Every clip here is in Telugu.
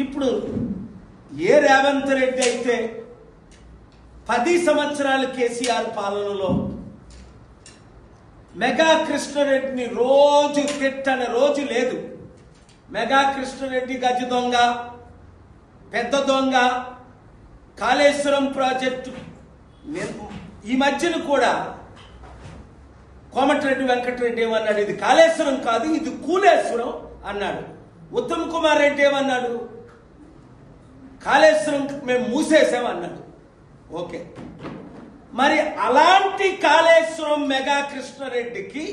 ఇప్పుడు ఏ రేవంత్ రెడ్డి అయితే 10 సంవత్సరాలు కేసీఆర్ పాలనలో మెగా కృష్ణారెడ్డిని రోజు తిట్టని రోజు లేదు. మెగా కృష్ణారెడ్డి గజ దొంగ, పెద్ద దొంగ, కాళేశ్వరం ప్రాజెక్టు. ఈ మధ్యన కూడా కోమటిరెడ్డి వెంకటరెడ్డి ఏమన్నాడు, ఇది కాళేశ్వరం కాదు ఇది కూలేశ్వరం అన్నాడు. ఉత్తమ్ కుమార్ రెడ్డి ఏమన్నాడు, కాళేశ్వరం మేము మూసేసామన్నాడు. ఓకే, మరి అలాంటి కాళేశ్వరం మెగా కృష్ణారెడ్డికి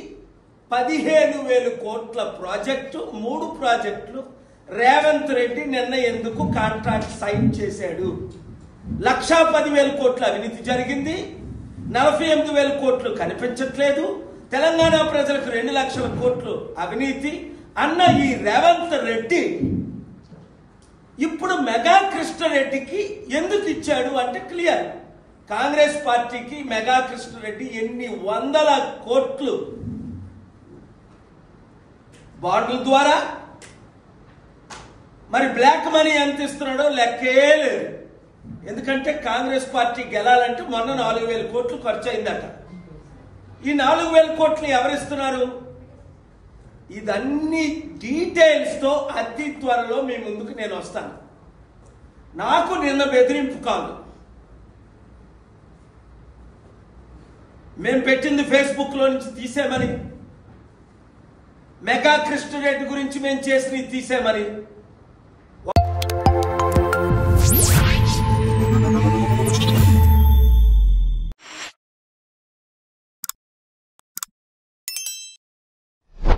15,000 కోట్ల ప్రాజెక్టు, 3 ప్రాజెక్టులు రేవంత్ రెడ్డి నిన్న ఎందుకు కాంట్రాక్ట్ సైన్ చేశాడు? 1,10,000 కోట్ల అవినీతి జరిగింది, 48,000 కోట్లు కనిపించట్లేదు. తెలంగాణ ప్రజలకు 2 లక్షల కోట్లు అవినీతి అన్న ఈ రేవంత్ రెడ్డి ఇప్పుడు మెగా కృష్ణారెడ్డికి ఎందుకు ఇచ్చాడు అంటే క్లియర్. కాంగ్రెస్ పార్టీకి మెగా కృష్ణారెడ్డి ఎన్ని వందల కోట్లు బాండ్ల ద్వారా, మరి బ్లాక్ మనీ ఎంత ఇస్తున్నాడో లెక్కే లేదు. ఎందుకంటే కాంగ్రెస్ పార్టీ గెలాలంటే మొన్న 4,000 కోట్లు ఖర్చు అయిందట. ఈ 4,000 కోట్లు ఎవరిస్తున్నారు? ఇదన్నీ డీటెయిల్స్ తో అతి త్వరలో మీ ముందుకు నేను వస్తాను. నాకు నిన్న బెదిరింపు కాదు, మేము పెట్టింది ఫేస్బుక్ లో నుంచి తీసేమని, మెగా కృష్ణారెడ్డి గురించి మేము చేసినవి తీసేమని.